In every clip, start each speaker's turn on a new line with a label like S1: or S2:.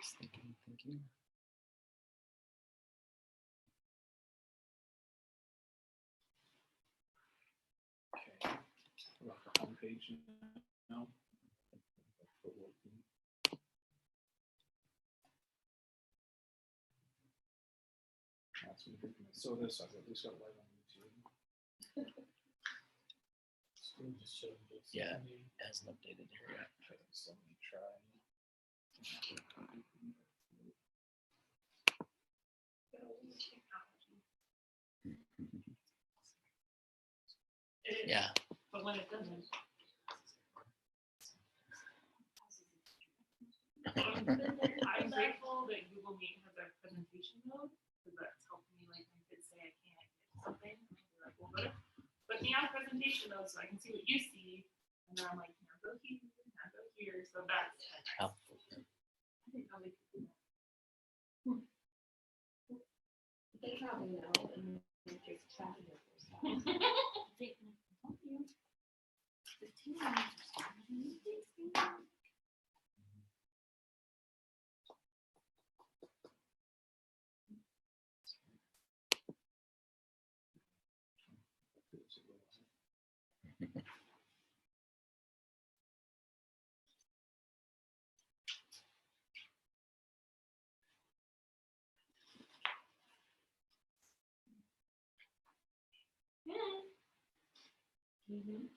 S1: Just thinking.
S2: Okay. About the homepage now. That's what we did. So this, I've at least got live on YouTube.
S3: Still just showing this.
S1: Yeah. It hasn't updated here yet.
S2: Okay, so let me try.
S1: Yeah.
S4: But when it doesn't. I'm grateful that Google Meet has a presentation mode because that's helped me. Like when kids say I can't get something, I'm like, well, put me on presentation mode so I can see what you see. And then I'm like, now go here, now go here. So that's
S1: Helpful.
S4: I didn't know they could do that.
S5: They probably know and they're just tracking it.
S4: They can help you. 15 minutes.
S5: Mhm.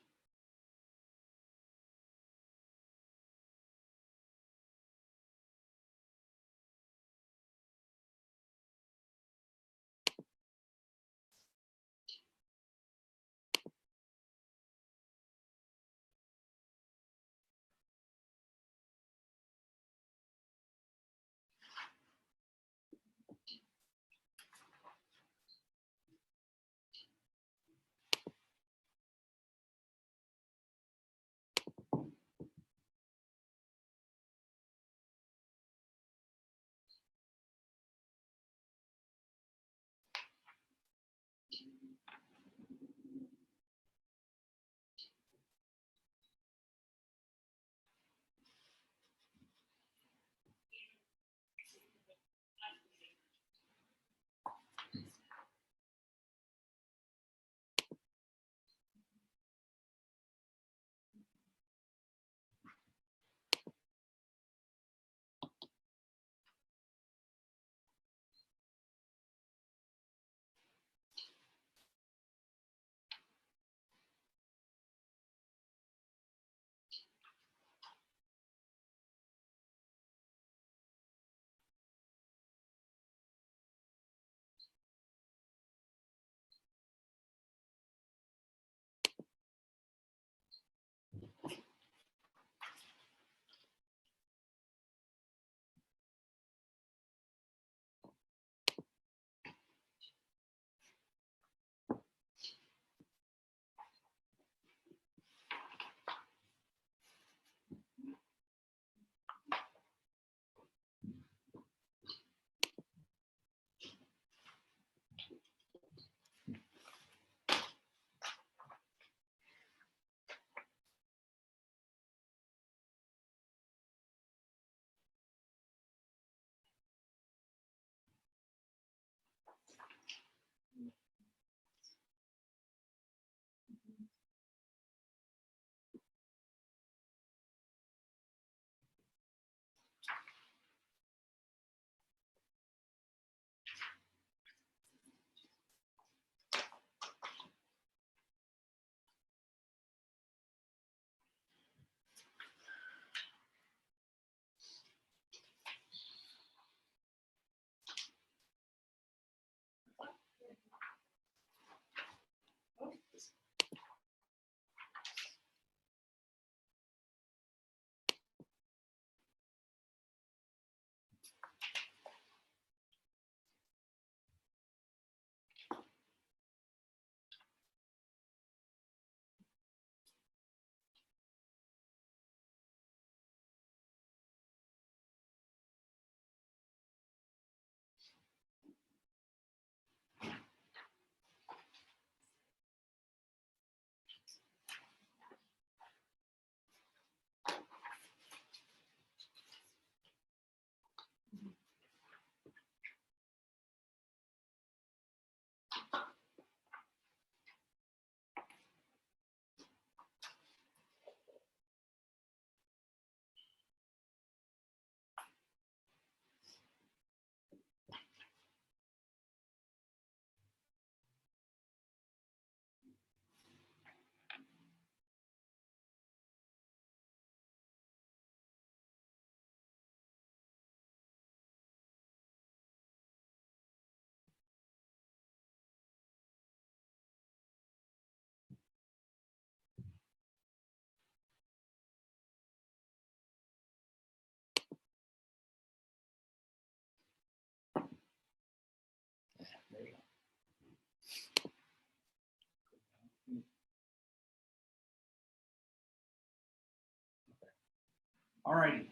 S2: Alrighty,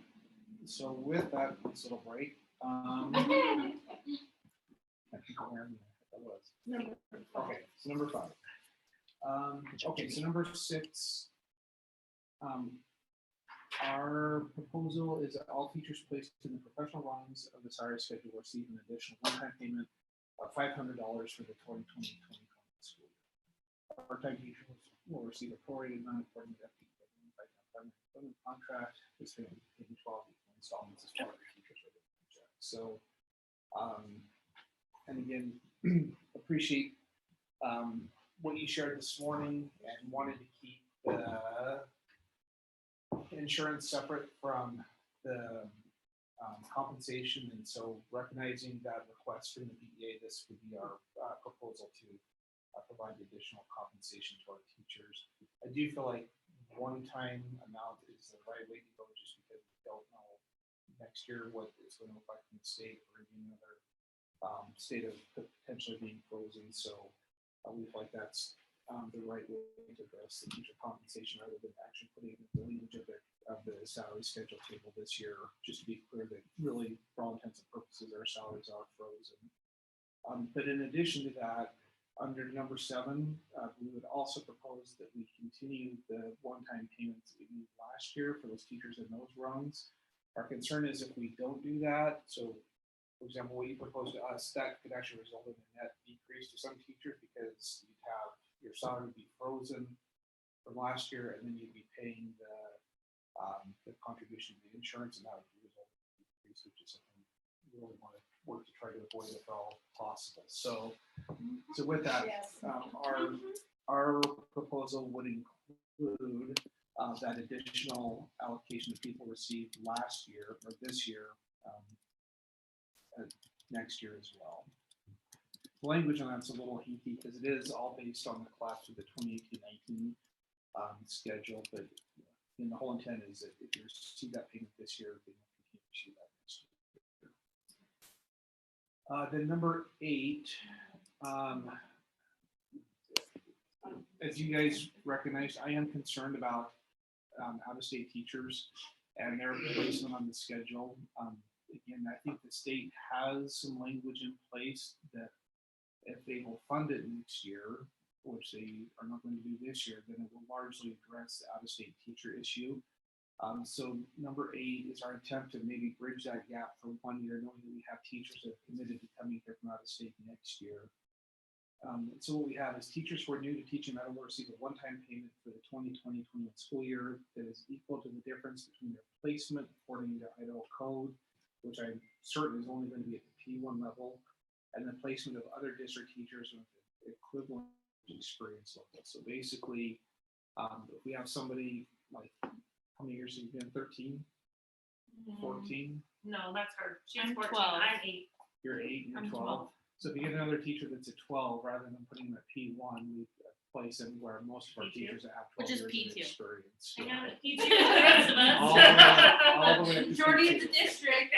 S2: so with that nice little break, I forgot where that was.
S5: Number
S2: Okay, so number 5. Okay, so number 6. Our proposal is that all teachers placed in the professional lines of the salary schedule will receive an additional one-time payment of $500 for the 2020-2021 school year. Part-time teachers will receive a prorated amount according to the employment contract. This payment will be paid in 12 equal installments as part of the teacher's regular contract. So, and again, appreciate what you shared this morning and wanted to keep the insurance separate from the compensation, and so recognizing that request from the BEA, this would be our proposal to provide additional compensation to our teachers. I do feel like one-time amount is the right way to go, just because we don't know next year what it's going to look like in the state, or in another state of potentially being frozen. So we feel like that's the right way to address the teacher compensation, rather than actually putting the language of the salary schedule table this year. Just to be clear that really, for all intents and purposes, our salaries are frozen. But in addition to that, under number 7, we would also propose that we continue the one-time payments that we made last year for those teachers in those rungs. Our concern is if we don't do that, so for example, what you propose to us, that could actually result in a net decrease to some teachers, because you'd have your salary would be frozen from last year, and then you'd be paying the contribution to the insurance, and that would result in a decrease, which is something we really want to work to try to avoid if at all possible. So with that,
S5: Yes.
S2: our proposal would include that additional allocation that people received last year or this year, next year as well. The language on that's a little hinky because it is all based on the class of the 2018-19 schedule, but the whole intent is that if you receive that payment this year, then you'll continue to receive that next year. Then number 8, as you guys recognize, I am concerned about out-of-state teachers and their placement on the schedule. Again, I think the state has some language in place that if they will fund it next year, which they are not going to do this year, then it will largely address the out-of-state teacher issue. So number 8 is our attempt to maybe bridge that gap for 1 year, knowing that we have teachers that are committed to coming here from out-of-state next year. So what we have is teachers who are new to teaching that will receive a one-time payment for the 2020-21 school year that is equal to the difference between their placement according to Idaho code, which I'm certain is only going to be at the P1 level, and the placement of other district teachers with equivalent experience level. So basically, if we have somebody like, how many years have you been? 13, 14?
S4: No, that's her. She's
S6: I'm
S4: 14.
S6: 12.
S4: I'm 8.
S2: You're 8 and
S6: I'm
S2: 12.
S6: 12.
S2: So if you get another teacher that's a 12, rather than putting them at P1, we place them where most of our
S4: P2?
S2: teachers have 12
S6: Which is
S2: years of
S6: P2.
S2: experience.
S4: I
S2: So-
S4: got it. You do the rest of
S2: All the way up to
S6: Majority of the
S2: P2.
S6: district.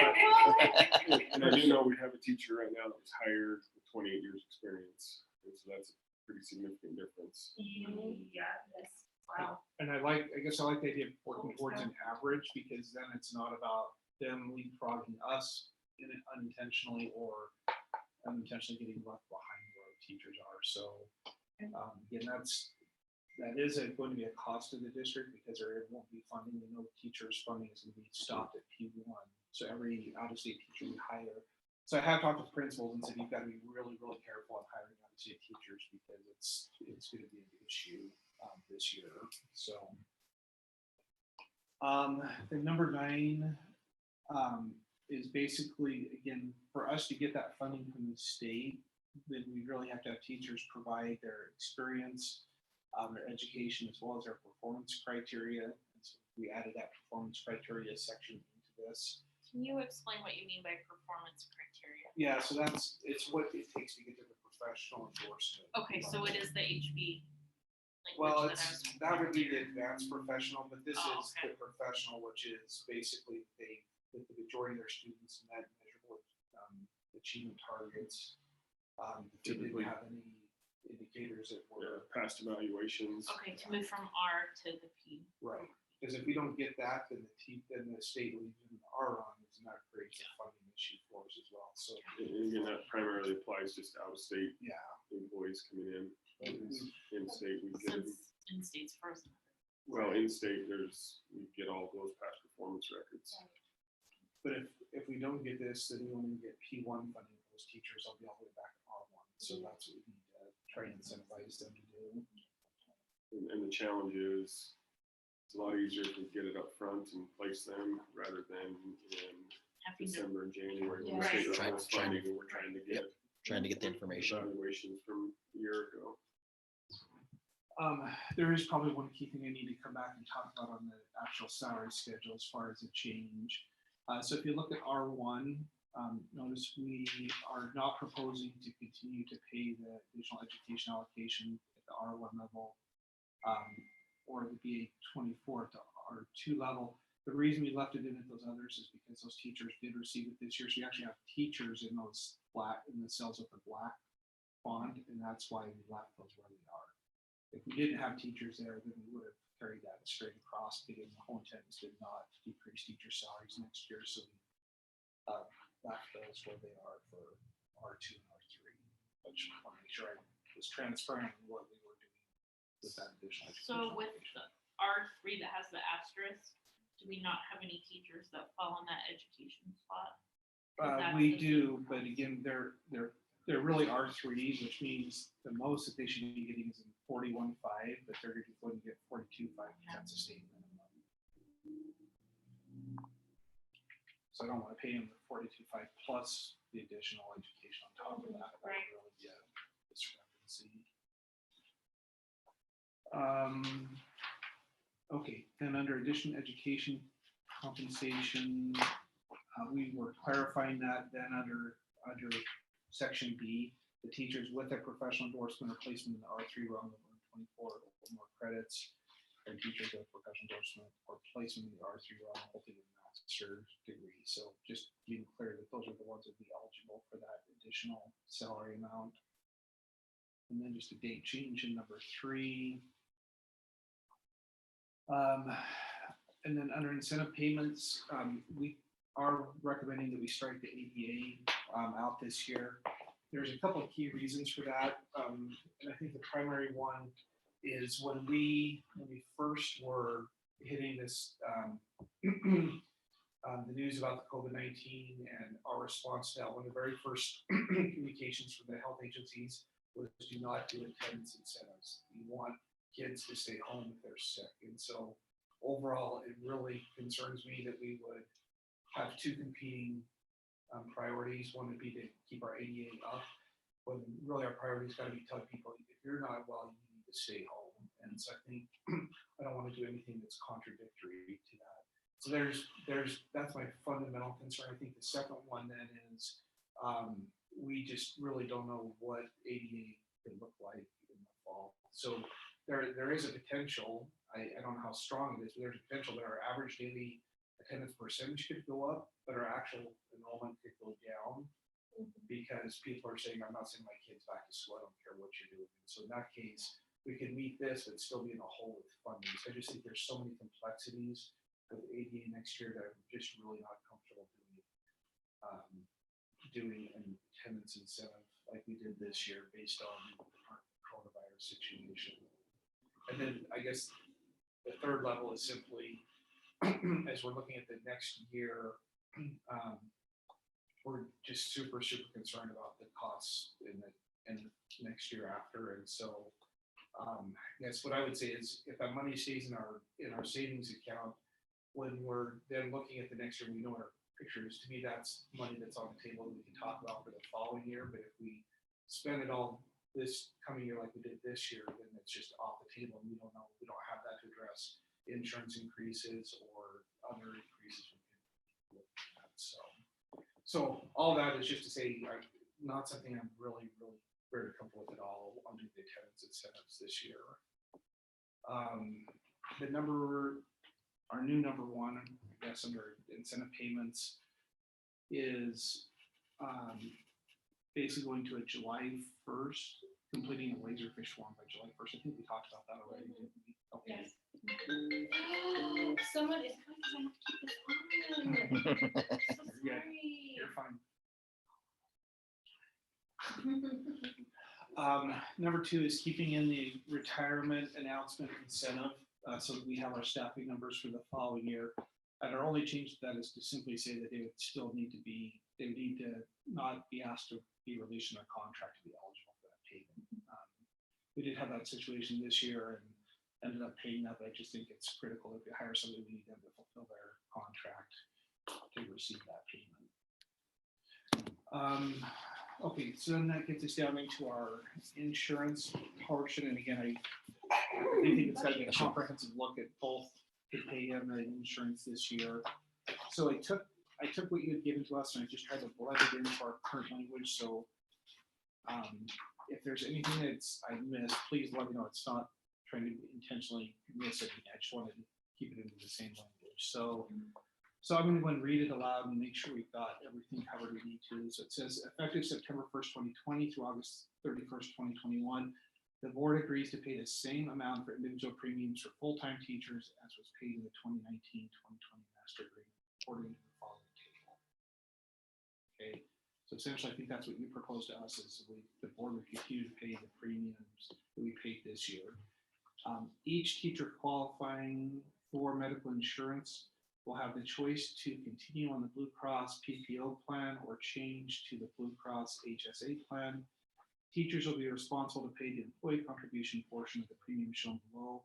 S7: And I do know we have a teacher right now that was hired with 28 years experience, and so that's a pretty significant difference.
S4: Yeah, yes. Wow.
S2: And I guess I like the idea of working towards an average, because then it's not about them leapfrogging us unintentionally or unintentionally getting left behind where our teachers are. So again, that is going to be a cost to the district, because there won't be funding. We know teachers funding is going to be stopped at P1. So every out-of-state teacher we hire. So I have talked with principals and said you've got to be really, really careful on hiring out-of-state teachers, because it's going to be an issue this year. So the number 9 is basically, again, for us to get that funding from the state, then we really have to have teachers provide their experience, their education, as well as their performance criteria. And so we added that performance criteria section into this.
S6: Can you explain what you mean by performance criteria?
S2: Yeah, so it's what it takes to get to the professional endorsement.
S6: Okay, so it is the HB
S2: Well,
S6: language that I was.
S2: that would be the advanced professional, but this
S6: Oh,
S2: is
S6: okay.
S2: the professional, which is basically the majority of their students met measurable achievement targets. They didn't
S7: Typically-
S2: have any indicators that were
S7: Past evaluations.
S6: Okay, to move from R to the P.
S2: right. Because if we don't get that, then then the state leaves in the R on, and that creates a funding issue for us as well. So,
S7: And again, that primarily applies just out of state
S2: yeah.
S7: employees coming in.
S2: Mhm.
S7: In state, we get,
S6: Since in-state's frozen.
S7: well, in state, we get all those past performance records.
S2: But if we don't get this, then we only get P1 funding. Those teachers will be all the way back to R1. So that's what we need to try and incentivize them to do.
S7: And the challenge is, it's a lot easier if we get it up front and place them rather than in
S6: Having to,
S7: December and January when
S5: Yeah.
S7: the state
S1: Right.
S7: level is funding and we're trying to get
S1: Trying to get the information.
S7: evaluations from a year ago.
S2: There is probably one key thing I need to come back and talk about on the actual salary schedule as far as a change. So if you look at R1, notice we are not proposing to continue to pay the additional education allocation at the R1 level or the BA 24 to R2 level. The reason we left it in at those others is because those teachers did receive it this year. So you actually have teachers in those in the cells with the black font, and that's why we left those where they are. If we didn't have teachers there, then we would have carried that straight across because the whole intent is to not decrease teacher salaries next year. So we left those where they are for R2 and R3. I just want to make sure I was transparent in what we were doing with that additional.
S6: so with the R3 that has the asterisk, do we not have any teachers that fall in that education spot? That's
S2: We
S6: the-
S2: do, but again, they're really R3s, which means the most that they should be getting is in 41.5, but they're going to get 42.5. That's a state minimum. So I don't want to pay them the 42.5 plus the additional education on top of that. That would
S4: Right.
S2: really be a discrepancy. Okay, then under additional education compensation, we were clarifying that then under section B, the teachers with a professional endorsement or placement in the R3 realm of 124 or more credits, and teachers with professional endorsement or placement in the R3 realm holding a master's degree. So just being clear that those are the ones that would be eligible for that additional salary amount. And then just a date change in number 3. And then under incentive payments, we are recommending that we strike the ADA out this year. There's a couple of key reasons for that. And I think the primary one is when we first were hitting this, the news about the COVID-19 and our response to that, one of the very first communications from the health agencies was do not do attendance incentives. You want kids to stay home if they're sick. And so overall, it really concerns me that we would have two competing priorities. One would be to keep our ADA up, when really our priority's got to be telling people, if you're not well, you need to stay home. And so I think I don't want to do anything that's contradictory to that. So that's my fundamental concern. I think the second one then is we just really don't know what ADA could look like in the fall. So there is a potential. I don't know how strong it is, but there's a potential that our average daily attendance percentage could go up, but our actual enrollment could go down because people are saying, I'm not sending my kids back to school. I don't care what you're doing. So in that case, we can meet this, but still be in a hole with funding. So I just think there's so many complexities with ADA next year that I'm just really not comfortable doing an attendance incentive like we did this year based on our coronavirus situation. And then I guess the third level is simply, as we're looking at the next year, we're just super concerned about the costs in the next year after. And so I guess what I would say is if that money stays in our savings account, when we're then looking at the next year, we know what our picture is. To me, that's money that's on the table that we can talk about for the following year. But if we spend it all this coming year like we did this year, then it's just off the table. And we don't know, we don't have that to address insurance increases or other increases we can look at. So all that is just to say, not something I'm really very comfortable with at all. I'll do the attendance incentives this year. Our new number one, I guess, under incentive payments is basically going to a July 1st, completing a laserfish form by July 1st. I think we talked about that already, didn't we? Okay.
S5: Yes. Someone is coming, 'cause I have to keep this on. So
S2: You're good.
S5: sorry.
S2: You're fine. Number 2 is keeping in the retirement announcement incentive, so that we have our staffing numbers for the following year. And our only change to that is to simply say that they would still need to not be asked to be released from their contract to be eligible for that payment. We did have that situation this year and ended up paying that, but I just think it's critical if you hire somebody, we need them to fulfill their contract to receive that payment. Okay, so then that gets us down into our insurance portion, and again, I think it's got to be a comprehensive look at both the pay and the insurance this year. So I took what you had given to us and I just tried to blend it into our current language, so if there's anything that's I missed, please let me know. It's not trying to intentionally miss anything, I just wanted to keep it into the same language. So I'm going to go and read it aloud and make sure we've got everything covered we need to. So it says, effective September 1st, 2020 through August 31st, 2021, the board agrees to pay the same amount for individual premiums for full-time teachers as was paid in the 2019-2020 master agreement, according to the following table. Okay, so essentially, I think that's what you proposed to us is the board would continue to pay the premiums that we paid this year. Each teacher qualifying for medical insurance will have the choice to continue on the Blue Cross PPO plan or change to the Blue Cross HSA plan. Teachers will be responsible to pay the employee contribution portion of the premium shown below,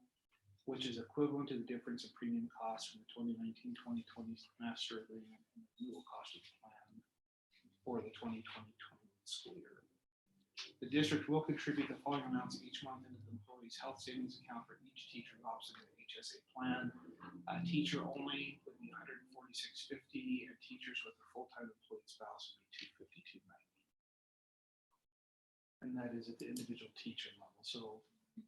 S2: which is equivalent to the difference in premium costs from the 2019-2020 master agreement and the renewal cost of the plan for the 2020-21 school year. The district will contribute the following amounts each month into the employee's health savings account for each teacher who opts into the HSA plan. Teacher only would be $146.50, and teachers with a full-time employed spouse would be $252.90. And that is at the individual teacher level. So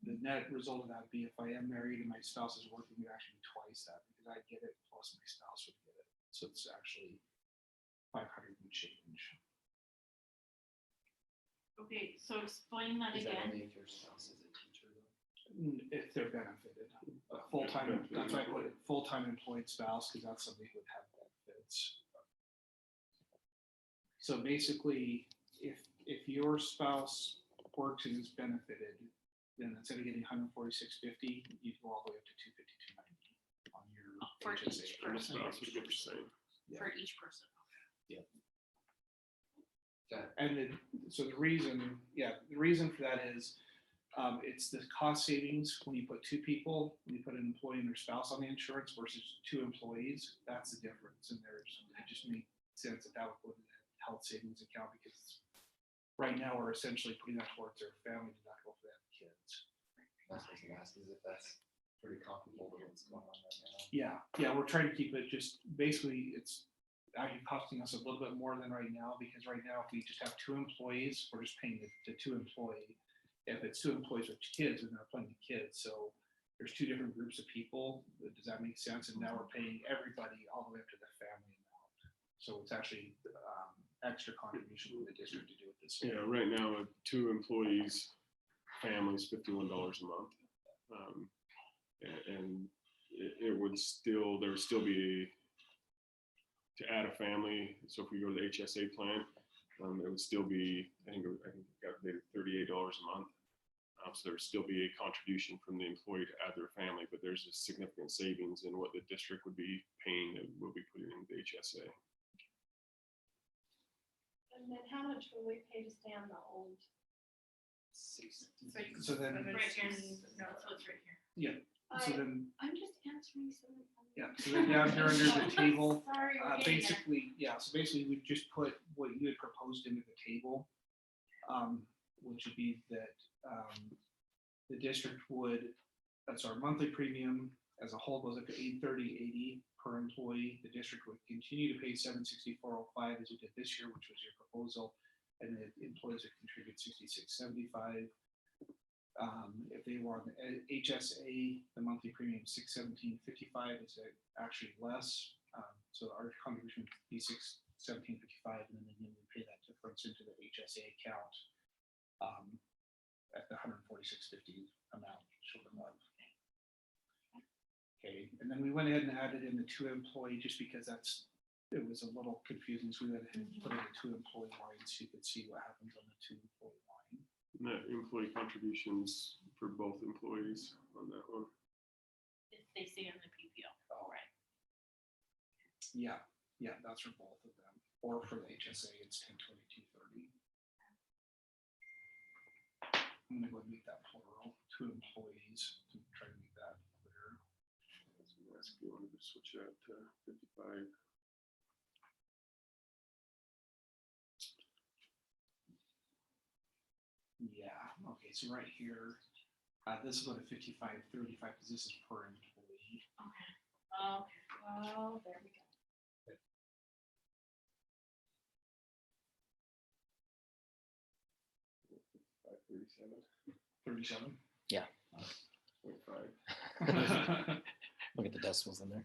S2: the net result of that would be if I am married and my spouse is working, it would actually be twice that because I get it plus my spouse would get it. So it's actually 500 and change.
S6: Okay, so explain that
S1: Is that
S6: again.
S1: only if your spouse is a teacher though?
S2: If they're benefited, a full-time, that's why I put it, full-time employed spouse, because that's somebody who would have benefits. So basically, if your spouse works and is benefited, then instead of getting $146.50, you go all the way up to $252.90 on your
S6: For
S2: HSA.
S6: each
S7: And the
S6: person.
S7: spouse would get the same.
S2: Yeah.
S6: For each person.
S2: And so the reason for that is, it's the cost savings when you put 2 people, when you put an employee and their spouse on the insurance versus 2 employees, that's the difference. And it just made sense that would go to the health savings account because right now we're essentially putting that towards their family deductible for their kids.
S1: That's what I was gonna ask, is if that's pretty comparable to what's going on right now.
S2: Yeah, we're trying to keep it just, basically, it's actually costing us a little bit more than right now, because right now, if we just have 2 employees, we're just paying the 2 employee. If it's 2 employees with kids, then they're paying the kids, so there's 2 different groups of people. Does that make sense? And now we're paying everybody all the way up to the family amount. So it's actually extra contribution from the district to do it this way.
S7: Yeah, right now, 2 employees, families, $51 a month. And it would still, there would still be, to add a family, so if we go to the HSA plan, it would still be, I think it calculated $38 a month. So there would still be a contribution from the employee to add their family, but there's a significant savings in what the district would be paying that we'll be putting in the HSA.
S5: And then how much will we pay to stay on the old?
S4: So you can.
S2: So then-
S4: Right here, no, so it's right here.
S2: So then,
S5: I'm just answering some of them.
S2: yeah, so then down here under the table,
S5: Sorry, we're getting there.
S2: basically we just put what you had proposed into the table, which would be that the district would, that's our monthly premium as a whole goes up to $830.80 per employee. The district would continue to pay $764.05 as we did this year, which was your proposal, and the employees would contribute $66.75. If they were on the HSA, the monthly premium $617.55 is actually less. So our contribution would be $17.55, and then again, we pay that difference into the HSA account at the $146.50 amount short of month. Okay, and then we went ahead and added in the 2-employee just because it was a little confusing, so we went ahead and put in the 2-employee line so you could see what happens on the 2-employee line.
S7: And that employee contributions for both employees on that one.
S6: If they stay on the PPO,
S2: Oh,
S6: right?
S2: yeah, that's for both of them. Or for the HSA, it's 10/22/30. I'm gonna go and make that plural, 2 employees, to try to make that clear.
S7: I was gonna ask if you wanted to switch that to 55.
S2: Yeah, okay, so right here, this will go to 55/35 because this is per employee.
S6: Okay. Okay. Oh, there we go.
S7: 537.
S2: 37.
S7: 0.5.
S3: Look at the decimals in there.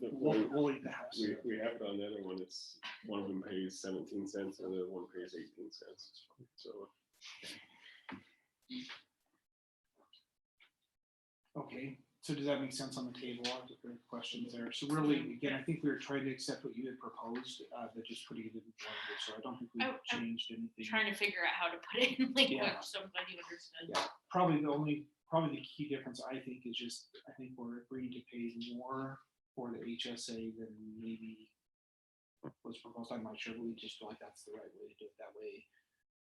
S2: We'll leave the house.
S7: We have it on the other one, it's, one of them pays 17 cents and the other one pays 18 cents, so.
S2: Okay, so does that make sense on the table? Any questions there? So really, again, I think we were trying to accept what you had proposed, but just putting it in language, so I don't think we
S6: I'm
S2: changed anything.
S6: Trying to figure out how to put it in language
S2: Yeah.
S6: so everybody understood.
S2: Yeah, probably the key difference, I think, is just, I think we're agreeing to pay more for the HSA than maybe was proposed. I'm not sure, but we just feel like that's the right way to do it that way.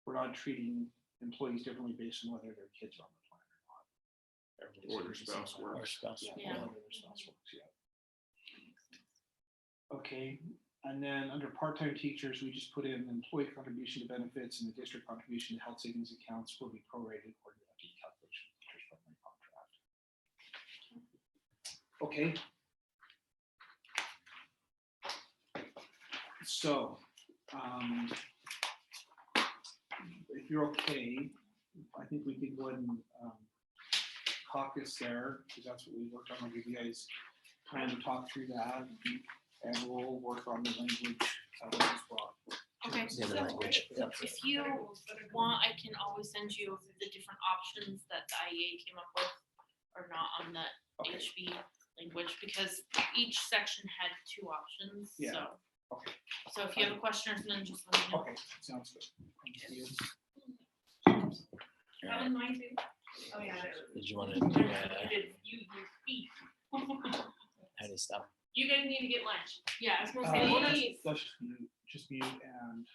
S2: We're not treating employees differently based on whether their kids are on the plan or not. Everybody's
S7: Or their
S2: getting the same
S7: spouse
S2: amount.
S3: Or spouse.
S2: Yeah,
S6: Yeah.
S2: or whether their spouse works, yeah. Okay, and then under part-time teachers, we just put in employee contribution to benefits and the district contribution to health savings accounts will be prorated according to the calculation of the teacher's primary contract. Okay. So, if you're okay, I think we could go ahead and caucus there, because that's what we worked on. I'll give you guys time to talk through that, and we'll work on the language as well.
S6: Okay,
S3: The other language. Yeah.
S6: if you want, I can always send you the different options that the IEA came up with, or not on the
S2: Okay.
S6: HB language, because each section had 2 options,
S2: Yeah.
S6: so.
S2: Okay.
S6: So if you have a question, then just let me know.
S2: Okay, sounds good. Thank you.
S4: That was mine too. Oh, yeah. there it
S3: Did you want to,
S4: is. You speak.
S3: how do you stop?
S4: You guys need to get lunch.
S6: Yeah, I was gonna say,
S2: Uh,
S6: what
S2: let's
S6: is,
S2: just mute and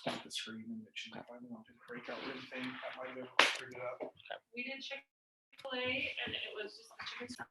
S2: stop the screen, and it should, if I want to break out anything, I might have been able to figure it out.
S4: We did Chick-fil-A and it was just a chicken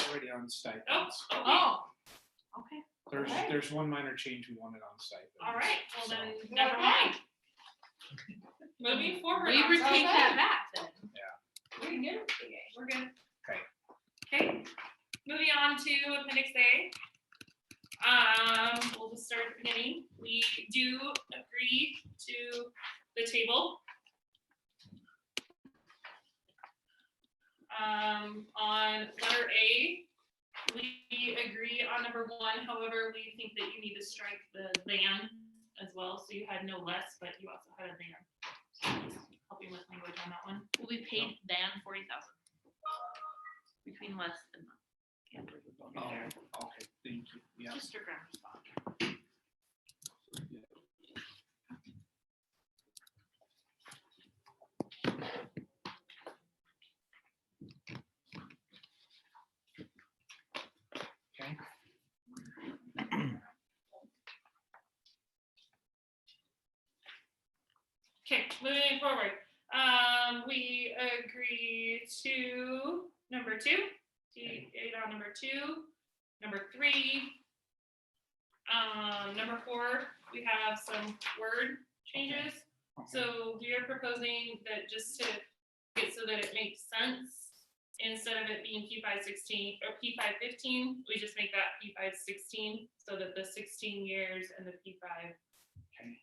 S2: already on
S4: Oh,
S2: stipends.
S4: okay,
S6: Oh, okay.
S5: Okay.
S2: There's one minor change we wanted on stipends.
S4: all right, well
S2: so-
S4: then, never mind. Moving forward.
S6: We
S4: on
S6: retake
S4: to-
S6: that back then.
S5: We're good. Okay.
S4: We're good.
S2: Okay.
S4: Okay, moving on to appendix A. We'll just start at the beginning. We do agree to the table. On letter A, we agree on number 1, however, we think that you need to strike the than as well, so you had no less, but you also had a than. So just helping with language on that one.
S6: Will be paid than 40,000. Between less and not.
S2: Oh, okay, thank you, yeah.
S6: Just a grammar spot.
S2: Okay.
S4: Okay, moving forward. We agree to number 2, D8 on number 2, number 3. Number 4, we have some word changes. So we are proposing that just to get so that it makes sense, instead of it being P516 or P515, we just make that P516 so that the 16 years and the P5,
S2: Okay.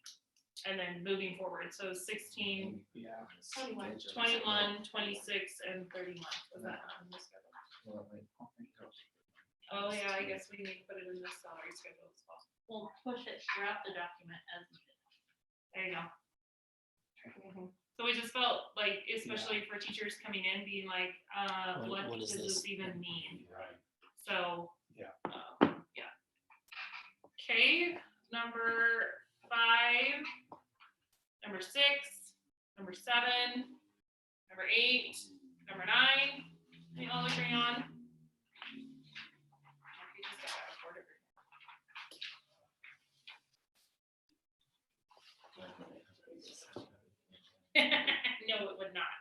S4: and then moving forward, so 16,
S2: Yeah.
S4: 21, 21, 26, and 31. Was that on the schedule?
S1: Well, like,
S4: Oh, yeah, I guess we need to put it in the salary schedule as well.
S6: We'll push it throughout the document as needed.
S4: There you go. So we just felt like, especially for teachers coming in, being like,
S3: What
S4: what
S3: is
S4: does
S3: this?
S4: this even mean?
S1: Right.
S4: So.
S2: Yeah.
S4: Yeah. Okay, number 5, number 6, number 7, number 8, number 9, we all agree on. We just got out of order. No, it would not.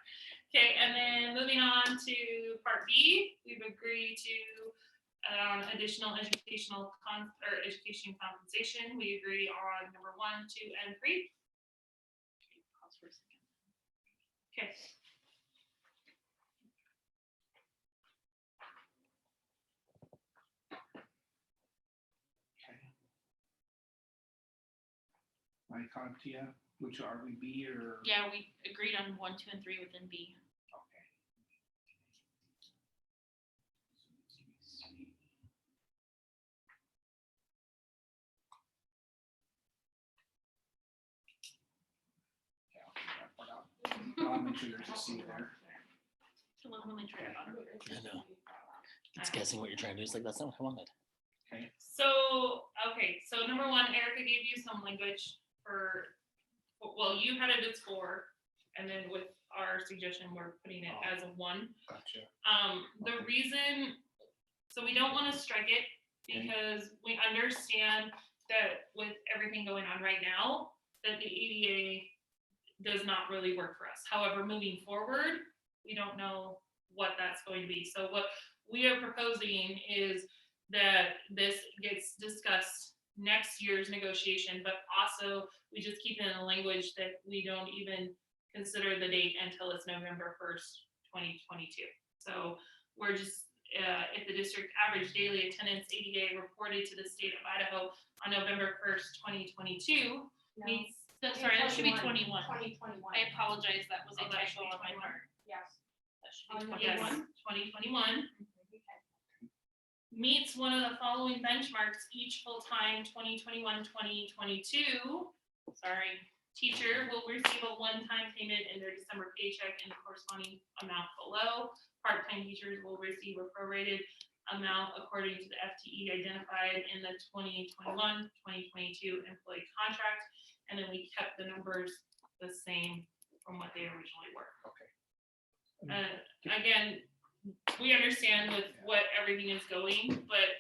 S4: Okay, and then moving on to part B, we've agreed to additional education compensation. We agree on number 1, 2, and 3.
S6: Pause for a second.
S4: Okay.
S2: Okay. I caught you, which are we, B or?
S6: Yeah, we agreed on 1, 2, and 3 within B.
S2: Okay. Yeah, I'll figure that part out. I'll make sure there's a C there.
S6: So let me try it on.
S3: I know. It's guessing what you're trying to do. It's like, that's not what I wanted.
S2: Okay,
S4: So, okay, so number 1, Erica gave you some language for, well, you had it as 4, and then with our suggestion, we're putting it as a 1.
S2: gotcha.
S4: The reason, so we don't want to strike it because we understand that with everything going on right now, that the ADA does not really work for us. However, moving forward, we don't know what that's going to be. So what we are proposing is that this gets discussed next year's negotiation, but also we just keep it in the language that we don't even consider the date until it's November 1st, 2022. So we're just, if the district average daily attendance ADA reported to the state of Idaho on November 1st, 2022 meets,
S6: Sorry, that should be 21.
S5: 2021.
S6: I apologize, that was a
S4: Oh, that should
S6: typo
S4: be
S6: on my
S4: 21.
S6: part.
S5: Yes.
S6: That should be
S5: On
S6: 21.
S4: 2021 meets one of the following benchmarks each full-time 2021-2022
S6: Sorry.
S4: teacher will receive a one-time payment in their December paycheck in the corresponding amount below. Part-time teachers will receive a prorated amount according to the FTE identified in the 2021-2022 employee contract. And then we kept the numbers the same from what they originally were. Again, we understand with what everything is going, but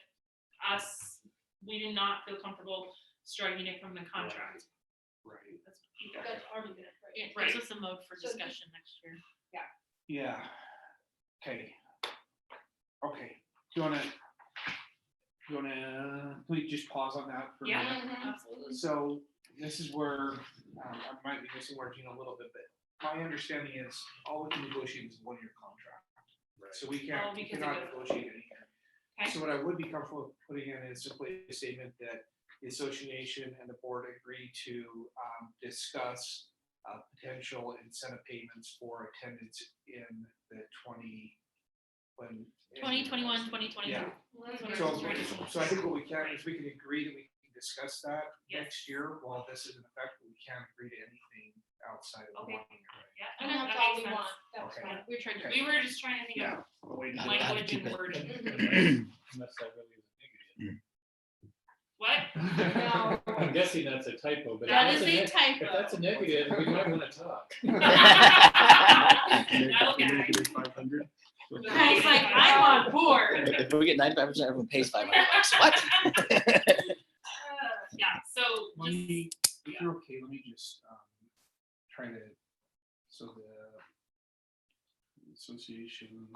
S4: we did not feel comfortable striking it from the contract.
S2: Right.
S4: That's what you guys-
S5: That's already good.
S6: It
S4: Right.
S6: gives us a mode for
S5: So just-
S6: discussion next year.
S2: Yeah. Okay. Okay, can we just pause on that for a
S4: Yeah,
S2: minute?
S4: absolutely.
S2: So this is where, I might be missing where Gina a little bit, but my understanding is all we can negotiate is a 1-year contract. So we
S4: Oh,
S2: we
S4: because
S2: cannot
S4: of it.
S2: negotiate anything.
S4: Okay.
S2: So what I would be comfortable with putting in is simply a statement that the association and the board agree to discuss potential incentive payments for attendance in the
S6: 2021, 2022.
S2: Yeah. So I think what we can is we can agree that we can discuss that
S4: Yes.
S2: next year while this is in effect, but we can't agree to anything outside of the
S4: Okay.
S2: 1 year.
S4: Yeah,
S5: And
S4: that
S5: that's all
S4: makes
S5: we
S4: sense.
S5: want. That's
S2: Okay.
S5: fine. We're trying to.
S4: We were just trying to think
S2: Yeah.
S4: of
S3: How to
S4: language
S3: keep
S4: and
S3: it.
S4: wording.
S8: Unless that really is a negative.
S4: What?
S5: No.
S8: I'm guessing that's a typo, but
S6: That
S8: if
S6: is a
S8: that's
S6: typo.
S8: if that's a negative, we might want to talk.
S4: Okay.
S7: 500.
S6: Guy's like, I'm on board.
S3: If we get 95%, everyone pays $500. What?
S4: Yeah, so
S2: Let
S4: just,
S2: me, if you're okay, let me just try to, so the association.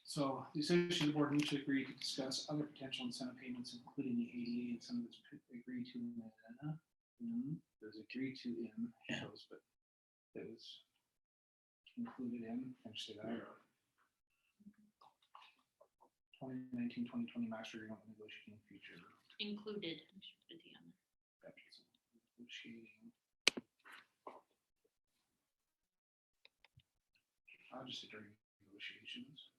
S2: So the association and the board mutually agree to discuss other potential incentive payments, including the ADA incentives agreed to there's agreed to in shows, but it was included in, finish it out. 2019-2020 master agreement negotiating future.
S6: Included. We should put the other.
S2: Negotiating. I'll just say during negotiations.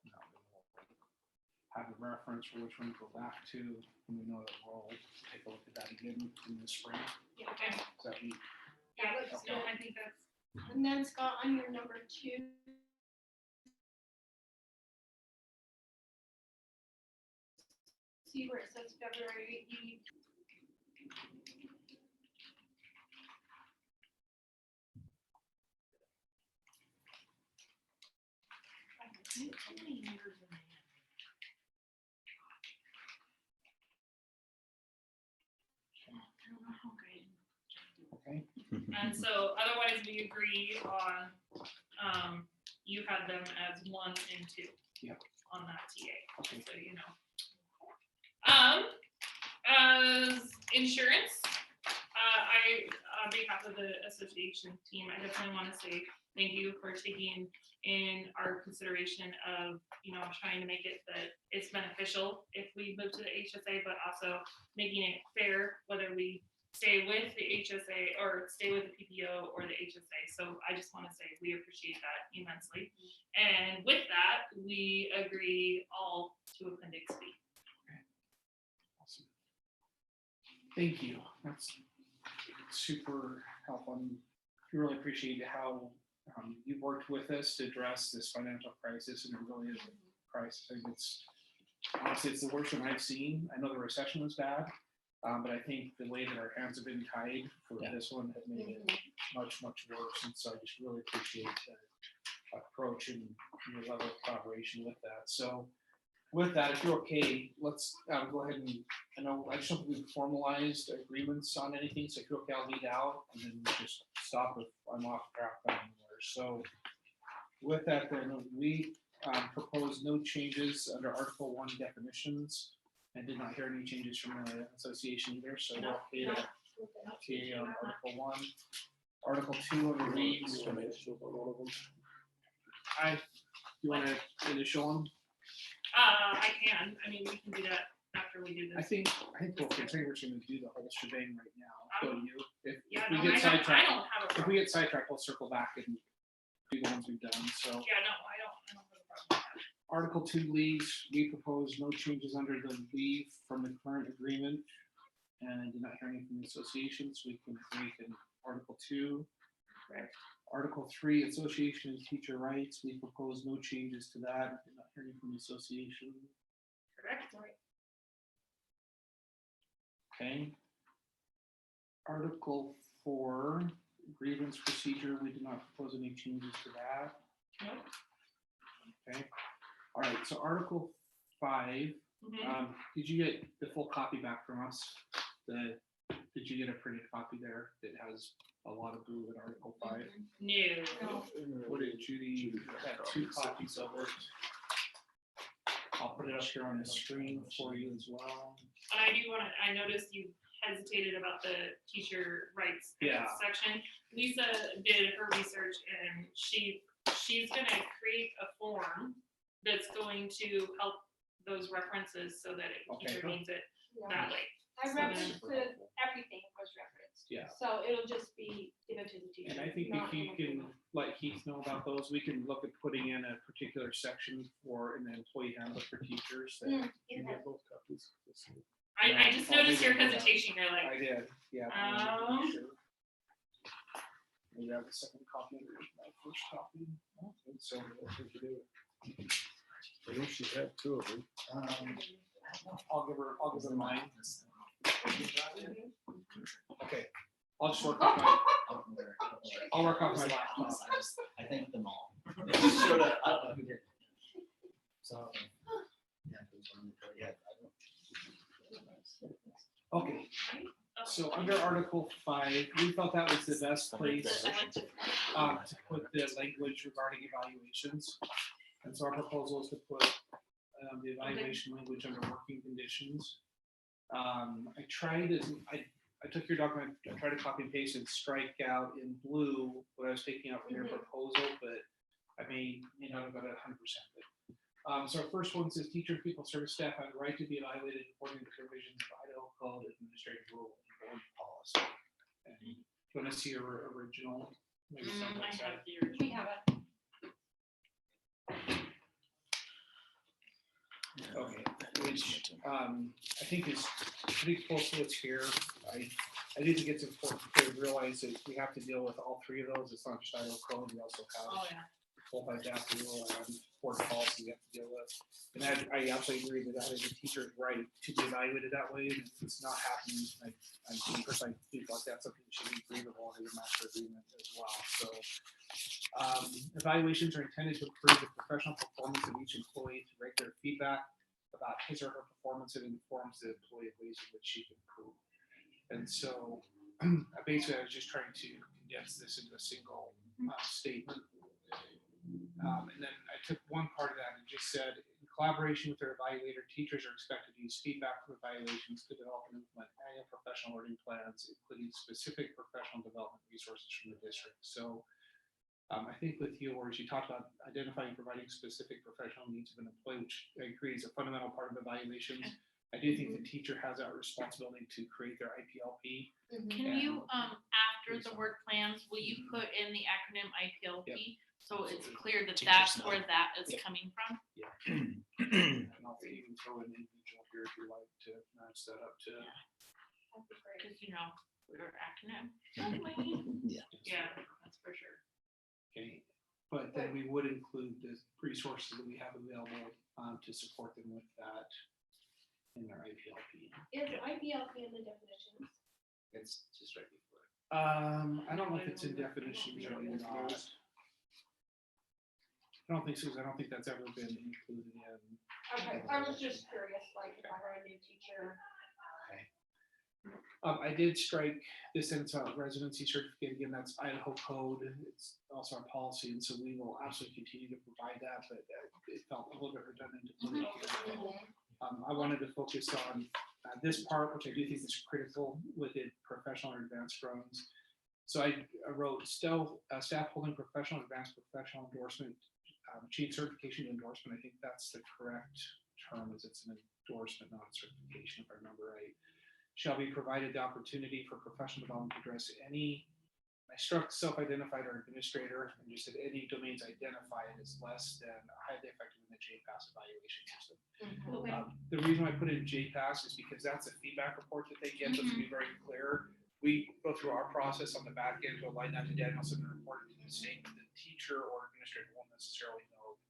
S2: No, we won't have a reference for which one to go back to, and we know that we'll take a look at that again in the spring.
S5: Yeah.
S4: okay,
S2: So that we,
S4: yeah,
S5: looks
S4: no,
S5: good.
S4: I think that's,
S5: And then Scott, on your number 2. See where it says February, you.
S6: So many numbers in there. I don't know how great.
S2: okay,
S4: and so otherwise we agree on, you had them as 1 and 2.
S2: Yep.
S4: On that TA,
S2: okay.
S4: so you know. As insurance, on behalf of the association team, I definitely want to say thank you for taking in our consideration of, trying to make it that it's beneficial if we move to the HSA, but also making it fair, whether we stay with the HSA or stay with the PPO or the HSA. So I just want to say we appreciate that immensely. And with that, we agree all to Appendix B.
S2: Awesome. Thank you. That's super helpful. And we really appreciate how you've worked with us to address this financial crisis, and it really is a crisis. I think honestly, it's the worst one I've seen. I know the recession was bad, but I think the way that our hands have been tied for
S3: Yeah.
S2: this one has made it much, much worse. And so I just really appreciate the approach and your level of collaboration with that. So with that, if you're okay, let's go ahead and, I just don't think we've formalized agreements on anything, so if you're okay, I'll lead out and then just stop if I'm off track on anywhere. So with that, then we propose no changes under Article 1 definitions. And did not hear any changes from the association either, so we're okay to okay on Article 1. Article 2 under reads. You want to initial them?
S4: I can, I mean, we can do that after we do
S2: I
S4: this.
S2: think we're gonna do the whole shebang right now. Go you. If
S4: Yeah,
S2: we
S4: no,
S2: get
S4: I
S2: sidetracked,
S4: don't have a
S2: if
S4: problem.
S2: we get sidetracked, we'll circle back and do the ones we've done. So
S4: Yeah, no, I don't have a problem with
S2: Article 2 leaves, we propose no changes under the leave from the current agreement. And I did not hear anything from the association, so we can create an Article 2.
S4: Correct.
S2: Article 3, association and teacher rights, we propose no changes to that. Did not hear anything from the association.
S4: that. Correct?
S2: Okay. Article 4, grievance procedure, we do not propose any changes to that.
S4: Nope.
S2: Okay. All right, so Article 5,
S4: Mhm.
S2: did you get the full copy back from us? Did you get a printed copy there that has a lot of blue in Article 5?
S4: No.
S2: What did Judy, had 2 copies of it. I'll put it up here on the screen for you as well.
S4: And I do wanna, I noticed you hesitated about the teacher rights
S2: Yeah.
S4: section. Lisa did her research and she's gonna create a form that's going to help those references so that a
S2: Okay.
S4: teacher needs it
S5: Yeah.
S4: that way.
S5: I referenced everything was referenced.
S2: Yeah.
S5: So it'll just be given to the teacher.
S2: And I think
S5: not
S2: if you
S5: in a
S2: can
S5: form.
S2: let Keith know about those, we can look at putting in a particular section for an employee handbook for teachers. That
S5: Mm,
S2: you
S5: yeah.
S2: get both copies.
S4: I
S2: Yeah,
S4: just
S2: I'll
S4: noticed
S2: leave
S4: your
S2: it at that.
S4: hesitation, you're like,
S2: I did, yeah. I wanted to make sure. Maybe I have a second copy of my first copy. Oh, and so what should we do?
S8: I think she had 2 of them.
S2: I'll give her mine. Okay, I'll just work off my, I'll work off my laptop.
S3: I think them all. They just showed up. I don't know who did. So. Yeah, it was one that- yeah, I don't-
S2: Okay, so under Article 5, we felt that was the best place to put the language regarding evaluations. And so our proposal is to put the evaluation language under working conditions. I took your document, I tried to copy and paste and strike out in blue what I was taking out from your proposal, but I may not have got it 100%. So our first one says teacher and pupil service staff have the right to be evaluated according to provisions of Idaho Code Administrative Rule and Board Policy. And do you want to see your original? Maybe something
S6: I
S2: like
S6: have
S2: that.
S6: the
S5: We
S6: original.
S5: have it.
S2: Okay, which I think is pretty close to what's here. I do think it's important to realize that we have to deal with all 3 of those. It's not just Idaho code, we also
S4: oh,
S2: have
S4: yeah.
S2: full by DAP rule and board policy we have to deal with. And I absolutely agree that is a teacher's right to be evaluated that way. And if it's not happening, I personally think like that's something that should be agreeable under the master agreement as well. So evaluations are intended to improve the professional performance of each employee to regular feedback about his or her performance and informs the employee of ways in which she can improve. And so basically I was just trying to condense this into a single statement. And then I took one part of that and just said, in collaboration with their evaluator, teachers are expected to use feedback from evaluations to develop and implement annual professional learning plans, including specific professional development resources from the district. So I think with yours, you talked about identifying and providing specific professional needs of an employee, which I agree is a fundamental part of evaluations. I do think the teacher has that responsibility to create their IPLP.
S6: Can you, after the work plans, will you put in the acronym IPLP? So it's clear that
S3: Teachers
S6: that's
S3: know.
S6: where that is
S2: Yep.
S6: coming from?
S2: And I'll even throw an individual here if you like to match that up to.
S5: That'd be great.
S6: Because, you know, we're acronym.
S3: Yeah.
S4: Yeah, that's for sure.
S2: Okay, but then we would include the resources that we have available to support them with that in their IPLP.
S5: Is IPLP in the definitions?
S1: It's just right before.
S2: I don't know if it's in definitions or not. I don't think so, 'cause I don't think that's ever been included in.
S5: Okay, I was just curious, like if I were a new teacher.
S2: I did strike this sentence about residency certificate. Again, that's Idaho code. It's also our policy, and so we will absolutely continue to provide that, but it felt a little bit redundant to put it here. I wanted to focus on this part, which I do think is critical within professional or advanced drones. So I wrote staff holding professional, advanced professional endorsement, chief certification endorsement. I think that's the correct term, as it's an endorsement, not a certification, if I remember right. Shall be provided the opportunity for professional development to address any, I struck self-identified or administrator and just said any domains identified as less than highly effective in the JPass evaluation system.
S5: Okay.
S2: The reason I put in JPass is because that's a feedback report that they get, but to be very clear, we go through our process on the back end to align that to Danielson and report it to the state. The teacher or administrator won't necessarily know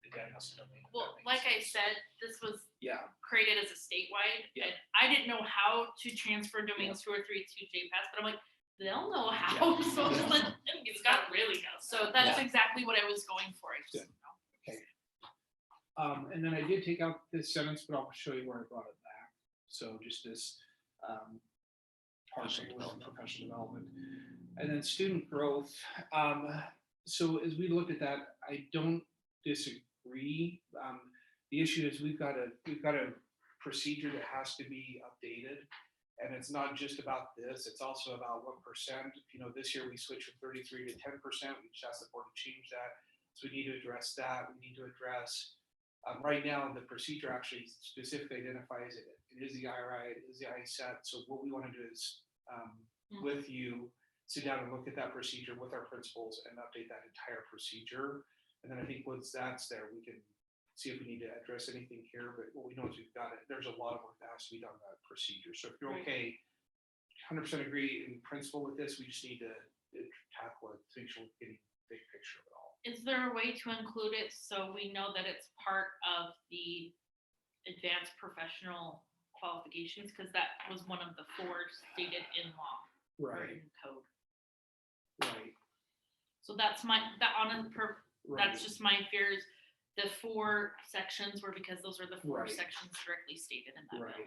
S2: the Danielson domain. if that
S6: Well,
S2: makes
S6: like I
S2: sense.
S6: said, this was
S2: Yeah,
S6: created as a statewide,
S2: Yeah.
S6: and I didn't know how to transfer domains 2 or 3 to JPass, but I'm like, they'll know how, so just let them get
S4: It's got
S6: started.
S4: really now.
S6: So that's exactly what I was going for. I just,
S2: and then I did take out this sentence, but I'll show you where I brought it back. So just this partial professional development. And then student growth. So as we looked at that, I don't disagree. The issue is we've got a procedure that has to be updated. And it's not just about this, it's also about what percent. This year we switched from 33 to 10%. We just asked the board to change that. So we need to address that. We need to address, right now, the procedure actually specifically identifies it. It is the IRI, it is the ISET. So what we want to do is, with you, sit down and look at that procedure with our principals and update that entire procedure. And then I think once that's there, we can see if we need to address anything here, but what we know is we've got it. There's a lot of work that has to be done on that procedure. So if you're
S6: Right.
S2: okay, 100% agree in principle with this, we just need to tackle it to make sure we're getting big picture of it all.
S6: is there a way to include it so we know that it's part of the advanced professional qualifications? Because that was one of the 4 stated in law or in code.
S2: Right,
S6: So that's that's just my fears. The 4 sections were because those are the 4
S2: Right.
S6: sections directly stated in that
S2: right.
S6: bill.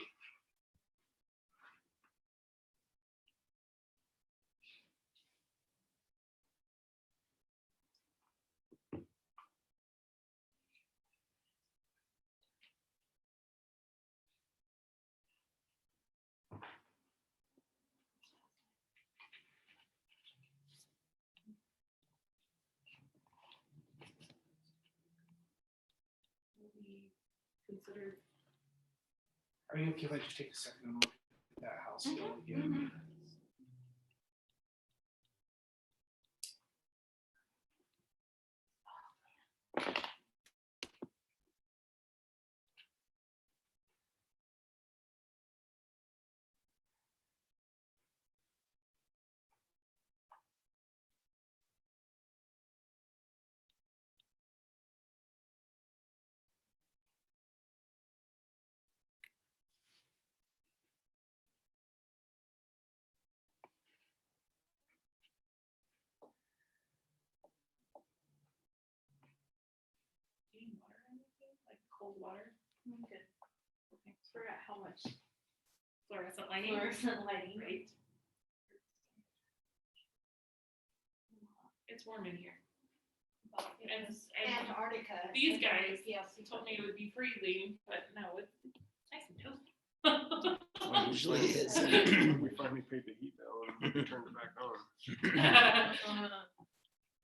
S4: We considered
S2: Are you okay if I just take a second and look at that house bill again?
S4: do you need water or anything, like cold water.
S5: Good. Okay. Forgot how much
S4: Fluorescent lighting.
S5: fluorescent lighting.
S4: Right. It's warm in here. And
S5: Antarctica.
S4: these guys
S5: PLC
S4: told me it would be freezing, but no, it's nice and toasty.
S3: It usually is.
S7: We finally paid the heat bill and turned it back on.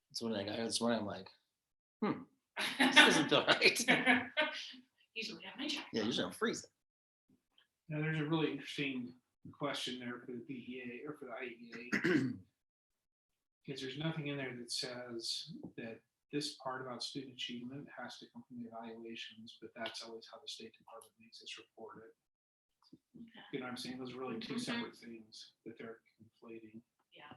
S3: That's when I got here this morning, I'm like, this doesn't feel right.
S4: Usually have my jacket.
S3: Yeah, usually I'm freezing.
S2: Now, there's a really interesting question there for the BEA or for the IEA. Because there's nothing in there that says that this part about student achievement has to come from the evaluations, but that's always how the State Department makes us report it. You know what I'm saying? Those are really 2 separate things that they're conflating.
S6: Yeah.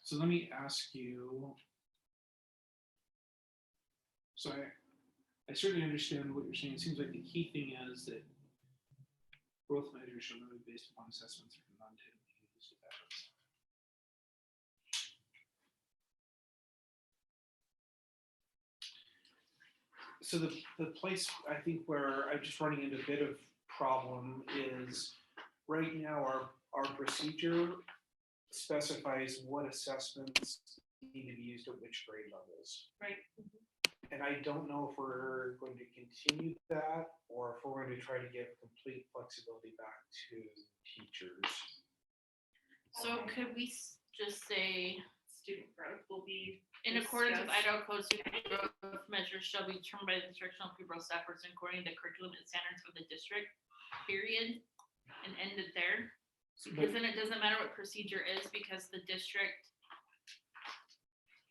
S2: So let me ask you. So I certainly understand what you're saying. It seems like the key thing is that growth measures shall not be based upon assessments from non-technical use of efforts. So the place I think where I'm just running into a bit of problem is right now our procedure specifies what assessments need to be used at which grade levels.
S6: Right.
S2: And I don't know if we're going to continue that or if we're going to try to give complete flexibility back to teachers.
S6: So could we just say,
S4: Student growth will be.
S6: in accordance with
S4: discussed.
S6: Idaho Code, student growth measures shall be determined by the instructional pupil staff person according to the curriculum and standards of the district, period, and end it there. Because then it doesn't matter what procedure is because the district,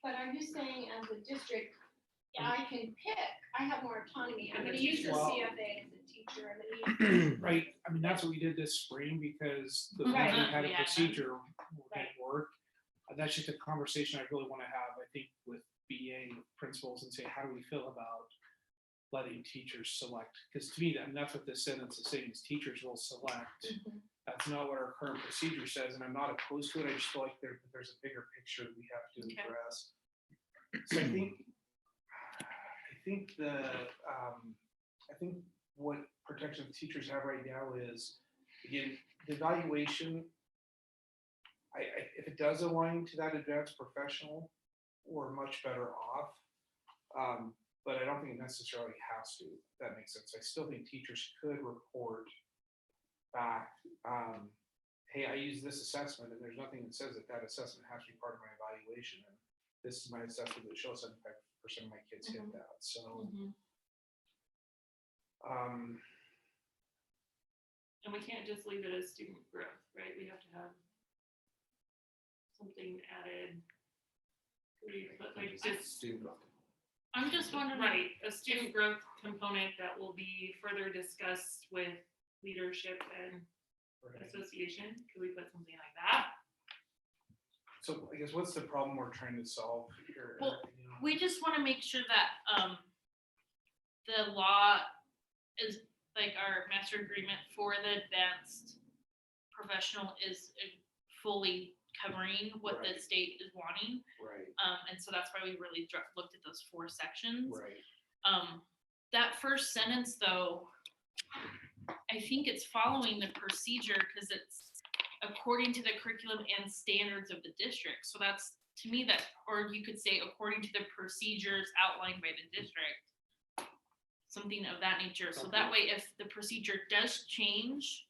S5: But are you saying as a district, I can pick, I have more autonomy, I'm gonna use the
S2: Well-
S5: CFA as a teacher, I'm gonna use.
S2: Right, I mean, that's what we did this spring because the
S5: Right.
S2: we had a
S6: Yeah.
S2: procedure that
S5: Right.
S2: work. That's just a conversation I really want to have, I think, with BA principals and say, how do we feel about letting teachers select? Because to me, that's what this sentence is saying, is teachers will select. That's not what our current procedure says, and I'm not opposed to it, I just feel like there's a bigger picture that we have to
S6: Okay.
S2: address. So I think what protection of teachers have right now is, again, the evaluation. If it does align to that advanced professional, we're much better off. But I don't think it necessarily has to, if that makes sense. I still think teachers could report back, hey, I use this assessment and there's nothing that says that assessment has to be part of my evaluation. And this is my assessment that shows 75% of my kids hit that. So,
S4: And we can't just leave it as student growth, right? We have to have something added. Could we put like just,
S1: Student growth.
S6: I'm just wondering.
S4: right, a student growth component that will be further discussed with leadership and association? Could we put something like that?
S2: so I guess what's the problem we're trying to solve here?
S6: Well,
S2: You know?
S6: We just want to make sure that the law is like our master agreement for the advanced professional is fully covering what the
S2: Right.
S6: state is wanting.
S2: Right,
S6: And so that's why we really looked at those 4 sections.
S2: right.
S6: That first sentence though, I think it's following the procedure because it's according to the curriculum and standards of the district. So that's, to me, that, or you could say according to the procedures outlined by the district, something of that nature. So that way, if the procedure does change,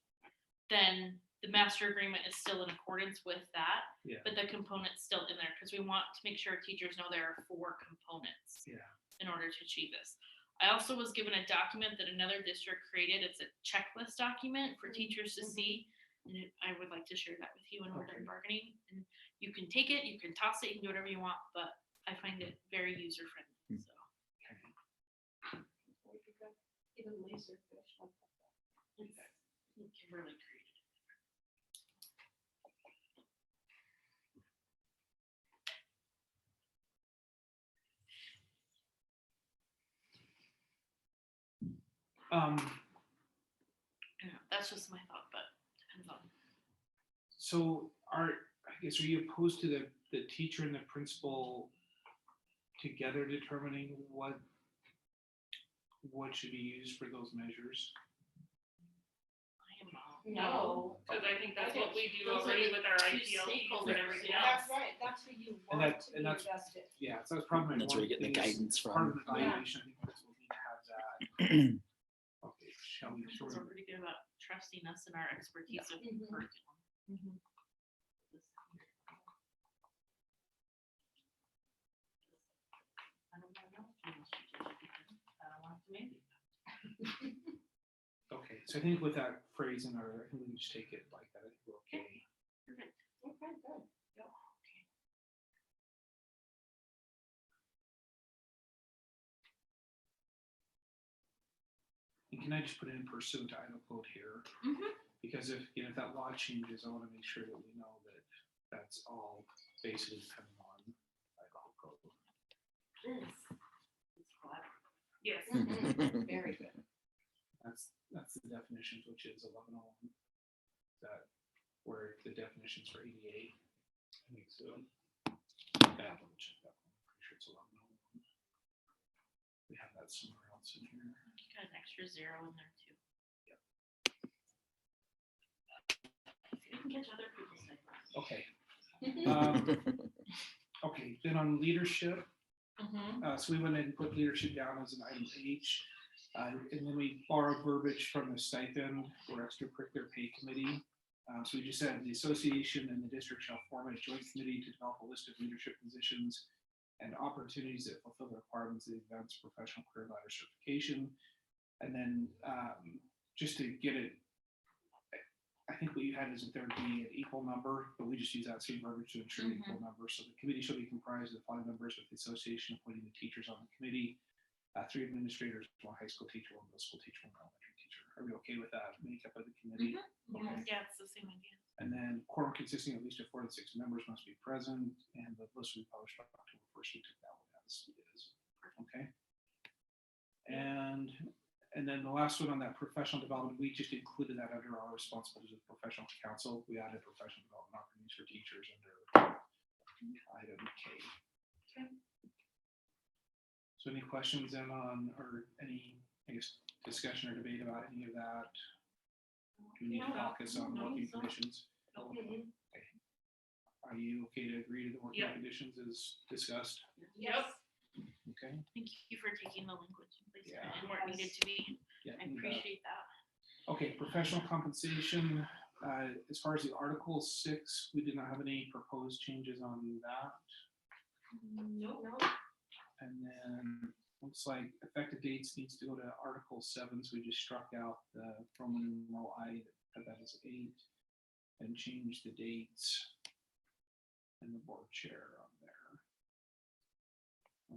S6: then the master agreement is still in accordance with that.
S2: Yeah.
S6: But the component's still in there because we want to make sure teachers know there are 4 components.
S2: Yeah.
S6: In order to achieve this. I also was given a document that another district created. It's a checklist document for teachers to see. And I would like to share that with you when we're
S2: Okay.
S6: done bargaining. And you can take it, you can toss it, you can do whatever you want, but I find it very user friendly, so.
S5: Even laserfish.
S6: Kimberly created it. Yeah, that's just my thought, but depends on.
S2: So are you opposed to the teacher and the principal together determining what should be used for those measures?
S6: I am
S5: No.
S4: Cause I think that's what we do
S6: Those are
S4: already
S6: the
S4: with our
S6: two
S4: IPLCs and
S6: stakeholders,
S4: everything
S6: yeah.
S4: else.
S5: That's right, that's where you
S2: And
S5: want
S2: that-
S5: to
S2: and
S5: be
S2: that's-
S5: invested.
S2: Yeah, so that's probably
S9: That's where you get the guidance
S2: Part
S9: from.
S2: of the evaluation, I think principals need to have that. Okay, shall we?
S6: Principals are pretty good about trusting us and our expertise of
S5: Mhm.
S6: curriculum. I don't know. I don't want to maybe.
S2: Okay, so I think with that phrase in our, I think we can just take it like that, I think we're okay.
S5: Okay, good.
S2: And can I just put in pursuant to Idaho code here?
S6: Mhm.
S2: Because if that law changes, I wanna make sure that we know that that's all basically depending on Idaho code.
S6: It's collaborative.
S4: Yes.
S5: Very good.
S2: That's the definitions, which is 1101. That where the definitions for ADA. I think so. Yeah, I'll double check that one. I'm pretty sure it's 1101. We have that somewhere else. else in here?
S6: Got an extra 0 in there too. See, we can catch other people's typos.
S2: Okay. Um, Okay, then on leadership, so we went ahead and put leadership down as an item H. And then we borrowed verbiage from the stipend or extracurricular pay committee. So we just said the association and the district shall form a joint committee to develop a list of leadership positions and opportunities that fulfill the requirements of the advanced professional career ladder certification. And then just to get it, I think what you had is that there would be an equal number, but we just use that same verbiage to ensure an equal number. So the committee shall be comprised of 5 members with the association appointing the teachers on the committee, 3 administrators, 1 high school teacher, 1 middle school teacher, 1 elementary teacher. Are we okay with that makeup of the committee? Okay.
S6: Yeah, it's the same idea.
S2: And then quorum consisting of at least 4 to 6 members must be present, and the list will be published by October 1st. We took that one as is. Okay. And then the last one on that professional development, we just included that under our responsibilities of professional council. We added professional development opportunities for teachers under item K.
S4: Okay.
S2: So any questions then on, or any, I guess, discussion or debate about any of that? Do we need to focus on working conditions?
S4: Okay.
S2: Are you okay to agree to the working
S4: Yep.
S2: conditions as discussed?
S4: Yep.
S2: Okay.
S6: Thank you for taking the language and placing
S2: Yeah.
S6: it in where it needed to be.
S2: Yeah.
S6: I appreciate that.
S2: Okay, professional compensation, as far as the Article 6, we did not have any proposed changes on that.
S4: Nope.
S2: And then looks like effective dates needs to go to Article 7, so we just struck out the Roman numeral I, had that as 8, and changed the dates and the board chair on there.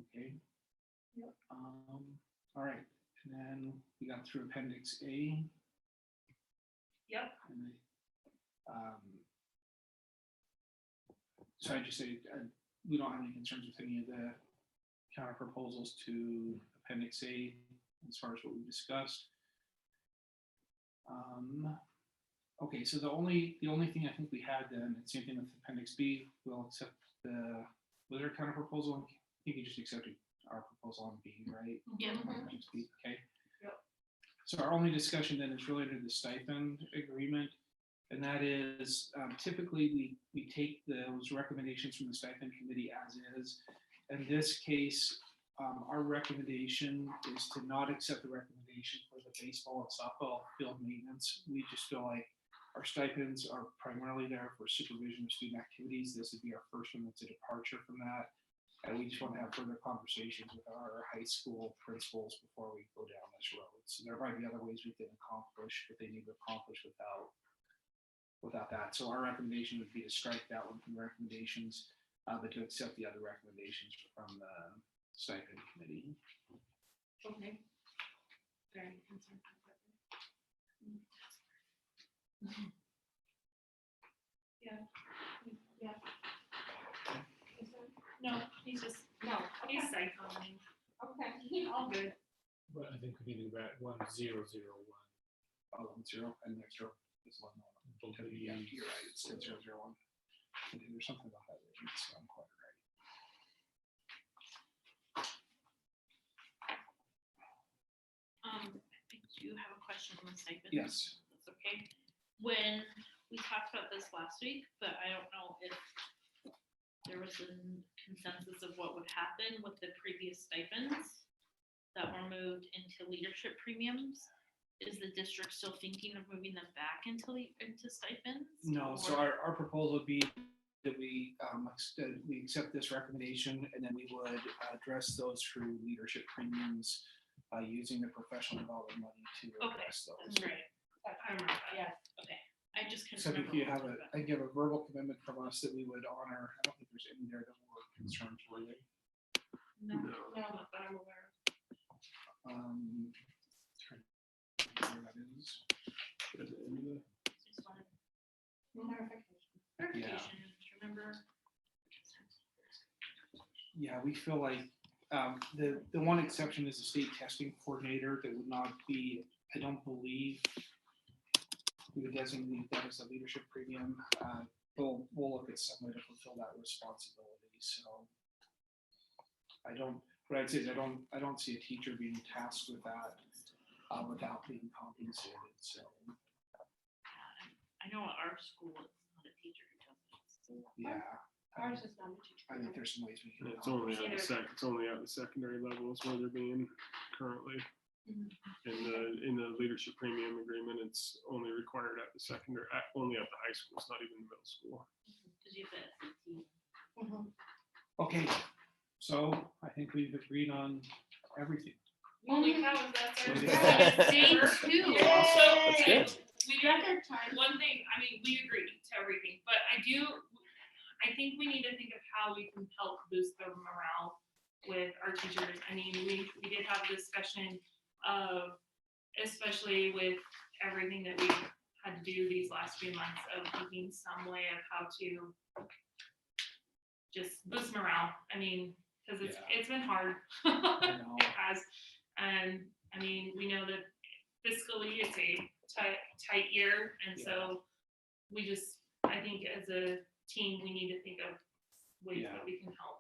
S2: Okay.
S5: Yep.
S2: All right, and then we got through Appendix A.
S4: Yep.
S2: And so I just say, we don't have any concerns with any of the counter proposals to Appendix A as far as what we discussed. Okay, so the only thing I think we had then, and same thing with Appendix B, we'll accept was there a counter proposal? I think you just accepted our proposal on B, right?
S6: Yeah.
S2: Appendix B, okay.
S4: Yep.
S2: So our only discussion then is related to the stipend agreement. And that is typically we take those recommendations from the stipend committee as is. In this case, our recommendation is to not accept the recommendation for the baseball and softball field maintenance. We just feel like our stipends are primarily there for supervision of student activities. This would be our first one that's a departure from that. And we just want to have further conversations with our high school principals before we go down this road. So there might be other ways we can accomplish what they need to accomplish without that. So our recommendation would be to strike that one from the recommendations, but to accept the other recommendations from the stipend committee.
S4: Okay. Very concerned. Yeah. Yeah. No, he's just,
S5: No,
S4: he's
S5: okay,
S4: cycling.
S5: okay.
S4: All good.
S8: But I think we need to go back 1001.
S2: 0 and next row is 1. Yeah, you're right. It's still 001. Okay, there's something about that. It's quite right.
S6: I do have a question on the stipend.
S2: Yes.
S6: That's okay. When we talked about this last week, but I don't know if there was a consensus of what would happen with the previous stipends that were moved into leadership premiums. Is the district still thinking of moving them back into stipends?
S2: No, so
S6: Or-
S2: our proposal would be that we accept this recommendation, and then we would address those through leadership premiums using the professional development money to address those.
S6: That's right. I remember that.
S5: Yes.
S6: Okay. I just couldn't
S2: So I think
S6: remember.
S2: you
S6: what
S2: have
S6: we
S2: a,
S6: talked
S2: I give a verbal commitment from us that we would honor. I don't think there's any there that we're concerned for you.
S6: about. No,
S5: No.
S6: not that I'm aware of.
S2: Trying to think where that is.
S8: At the end of the-
S6: Just wanted
S5: Clarification.
S6: clarification, remember?
S2: Yeah, we feel like the one exception is the state testing coordinator that would not be, I don't believe we would designate that as a leadership premium. We'll look at some way to fulfill that responsibility. So I what I'd say is I don't see a teacher being tasked with that, without being compensated, so,
S6: I know at our school, it's not a teacher who does it.
S2: yeah.
S5: Ours is not a teacher.
S2: I think there's some ways we can.
S7: And it's only at the
S4: Either.
S7: it's only at the secondary level is where they're being currently. In the leadership premium agreement, it's only required at the secondary, only at the high school, it's not even the middle school.
S6: Cause you have the SAT.
S5: Mhm.
S2: Okay, so I think we've agreed on everything.
S4: Holy cow, that's our.
S6: Day two.
S4: Yeah. So,
S1: That's good.
S4: we got
S5: Record time.
S4: one thing, I mean, we agree to everything, but I think we need to think of how we can help boost the morale with our teachers. I mean, we did have a discussion of, especially with everything that we had to do these last few months, of thinking some way of how to just boost morale. I mean, because it's been hard.
S2: know.
S4: It has. And I mean, we know that fiscally it's a tight year, and so we just, I think as a team, we need to think of ways
S2: Yeah.
S4: that we can help.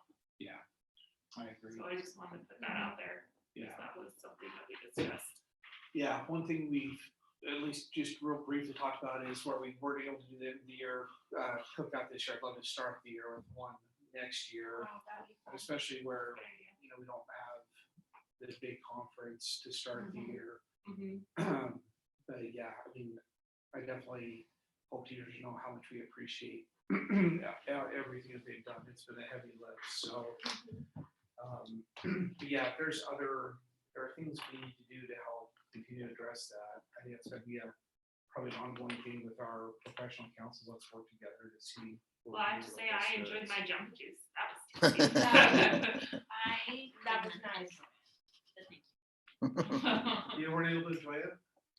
S2: I agree.
S4: So I just wanted to put that out there, because
S2: Yeah.
S4: that was something that we discussed.
S2: Yeah, one thing we've at least just real briefly talked about is where we were able to do the end of the year, cookout this year. I'd love to start the year with one next year,
S5: Wow, that'd be fun.
S2: especially where,
S4: Good idea.
S2: you know, we don't have this big conference to start the
S4: Mhm.
S2: year.
S4: Mhm.
S2: But yeah, I mean, I definitely hope teachers know how much we appreciate everything that they've done. It's been a heavy lift, so. But yeah, if there are things we need to do to help continue to address that. I think it's gonna be probably an ongoing thing with our professional councils. Let's work together to see. what
S4: Well, I
S2: we
S4: have
S2: can
S4: to
S2: do
S4: say,
S2: with
S4: I
S2: this.
S4: enjoyed my jump juice. That was
S5: That was nice.
S4: tasty.
S2: You weren't able to enjoy it?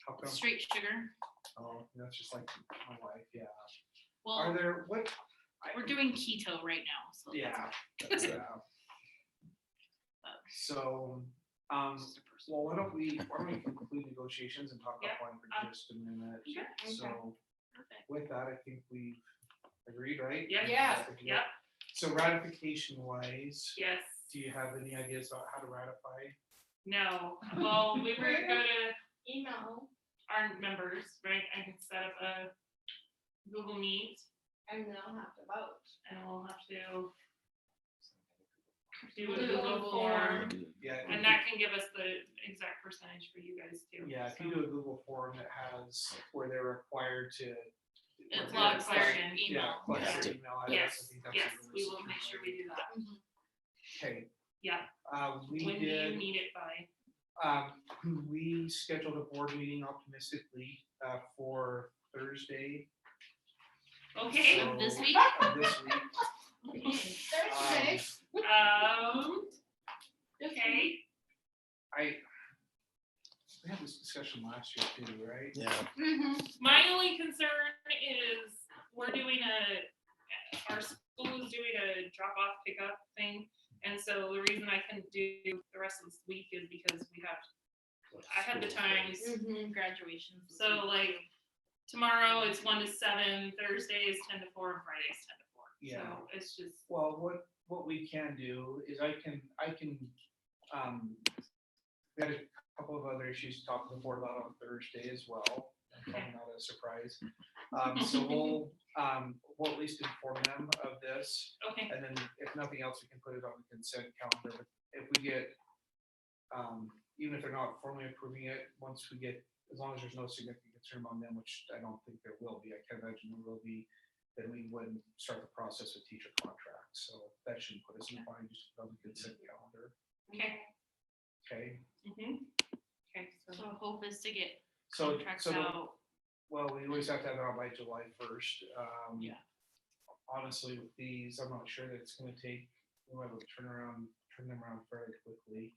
S2: How come?
S6: Straight sugar.
S2: Oh, that's just like my wife, yeah. Are
S6: Well,
S2: there, what?
S6: we're doing keto right now, so.
S2: Yeah. that's, So, well, why don't we conclude negotiations and talk
S4: Yeah,
S2: about one for just a minute?
S4: sure, okay.
S2: So
S6: Perfect.
S2: with that, I think we've agreed, right?
S4: Yep.
S5: Yeah.
S4: Yep,
S2: So ratification wise,
S4: yes.
S2: do you have any ideas about how to ratify?
S4: No, well, we were gonna
S5: Email,
S4: our members, right? I can set up a Google Meet,
S5: and they'll have to vote.
S4: and we'll have to do a
S5: Do a
S4: Google
S5: Google
S4: form,
S2: Yeah.
S4: and that can give us the exact percentage for you guys too.
S2: Yeah, if you
S4: So-
S2: do a Google form that has where they're required to.
S6: It's
S2: where
S6: logs
S2: they're
S6: their
S2: required-
S6: email.
S2: Yeah, collect
S6: Yeah.
S2: their email address. I
S4: Yes,
S2: think that's a
S4: yes,
S2: really
S4: we will
S2: secure
S4: make sure
S2: way.
S4: we do that.
S2: Okay.
S4: Yeah.
S2: We
S4: When do you
S2: did,
S4: need it by?
S2: we scheduled a board meeting optimistically, for Thursday.
S4: Okay,
S2: So-
S6: This week?
S2: This week.
S5: Thursday.
S4: okay,
S2: We had this discussion last year too, right?
S1: Yeah.
S4: my only concern is we're doing our school is doing a drop-off pickup thing. And so the reason I couldn't do the rest of this week is because I had the times.
S6: Graduations. this
S4: So
S6: week.
S4: like tomorrow it's 1 to 7, Thursday is 10 to 4, and Friday is 10 to 4.
S2: Yeah.
S4: So it's just,
S2: Well, what we can do is I can, we had a couple of other issues to talk to the board about on Thursday as well. Probably not a surprise. So we'll at least inform them of this.
S4: okay,
S2: And then if nothing else, we can put it on the consent calendar. But if we get, even if they're not formally approving it, once we get, as long as there's no significant concern on them, which I don't think there will be, I can't imagine there will be, then we would start the process with teacher contracts. So that shouldn't put us in a bind, just put on the consent calendar.
S4: okay.
S2: Okay,
S4: Okay,
S6: So
S4: so,
S6: hope is to get
S2: so,
S6: contracts
S2: so,
S6: out.
S2: well, we always have to have it out by July 1st.
S6: Yeah.
S2: Honestly, with these, I'm not sure that it's gonna take, we'll have to turn them around fairly quickly.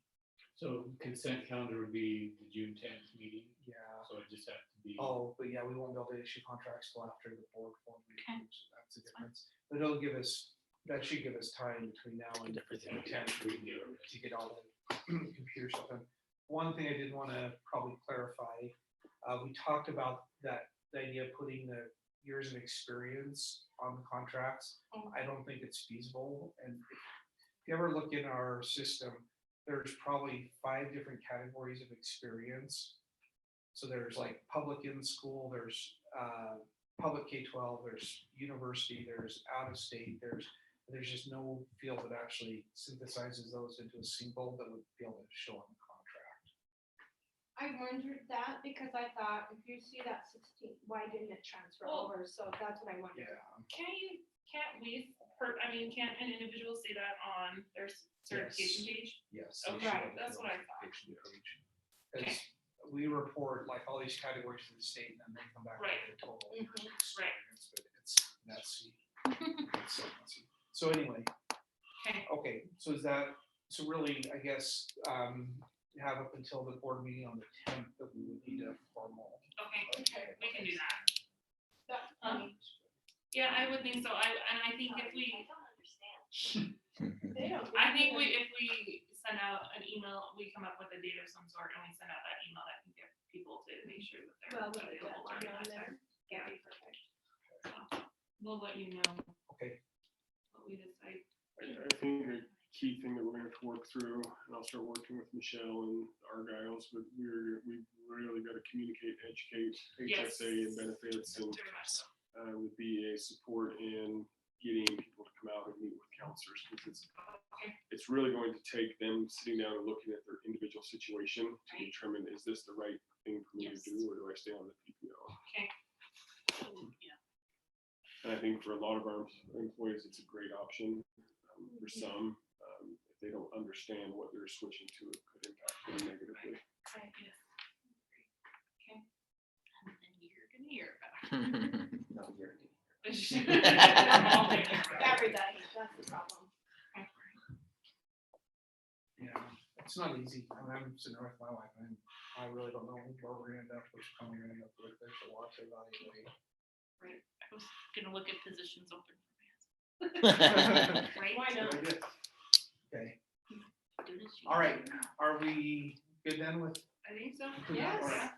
S8: So consent calendar would be the June 10th meeting,
S2: Yeah.
S8: so it just have to be.
S2: Oh, but yeah, we won't be able to issue contracts till after the board formally
S6: Okay.
S2: approves, so that's the difference. But it'll give us, that should give us time between now and
S1: Everything.
S2: the 10th to get all the computer stuff done. One thing I did wanna probably clarify, we talked about the idea of putting the years of experience on the contracts. I don't think it's feasible, and if you ever look in our system, there's probably 5 different categories of experience. So there's like public in school, there's public K-12, there's university, there's out of state, there's just no field that actually synthesizes those into a single that would be able to show on the contract.
S5: I wondered that because I thought if you see that 16, why didn't it transfer
S4: Well-
S5: over? So that's what I wondered.
S4: Can't an individual say that on their certification page?
S2: Yes.
S4: Okay,
S2: they should have
S4: that's
S2: a
S4: what I thought.
S2: notification page. 'Cause we report like all these categories to the state and then they come back with
S4: Right.
S2: the total
S5: Mhm.
S2: experience, but it's messy. It's so messy. So anyway, okay, so is that, so really, I guess, you have up until the board meeting on the 10th that we would need a formal.
S4: Okay, we can do that.
S5: That's
S4: Um,
S5: funny.
S4: Yeah, I would think so. I think if we,
S5: They don't.
S4: I think if we send out an email, we come up with a date of some sort and we send out that email that can get people to make sure that they're
S5: Well, with the
S4: available
S5: deadline
S4: during
S5: on
S4: that
S5: there.
S4: time.
S5: Yeah, perfect.
S4: So, we'll let you know
S2: Okay,
S4: what we decide.
S7: I think a key thing that we're gonna have to work through, and I'll start working with Michelle and Argyles, but we've really got to communicate, educate HSA and benefits and
S4: Very much so.
S7: with BEA support in getting people to come out and meet with counselors, because it's really going to take them sitting down and looking at their individual situation to determine, is this the right thing for me to
S6: Yes.
S7: do, or do I stay on the PPO?
S4: Okay.
S6: Yeah.
S7: And I think for a lot of our employees, it's a great option. For some, if they don't understand what they're switching to, it could impact them negatively.
S6: And then you're gonna hear about it.
S1: No, you're.
S5: Everybody, that's the problem.
S2: yeah, it's not easy. I mean, I'm sitting there with my wife and I really don't know where we're gonna end up, which one we're gonna end up with. There's a lot to evaluate.
S6: I was gonna look at positions open for me.
S4: Right?
S5: Why not?
S2: Very good. Okay,
S6: Good as she
S2: all
S6: is.
S2: right, are we good then with?
S4: I think so.
S5: Yes.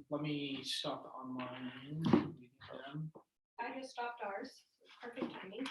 S2: Let me stop the online. meeting then.
S5: I just stopped ours. Perfect timing.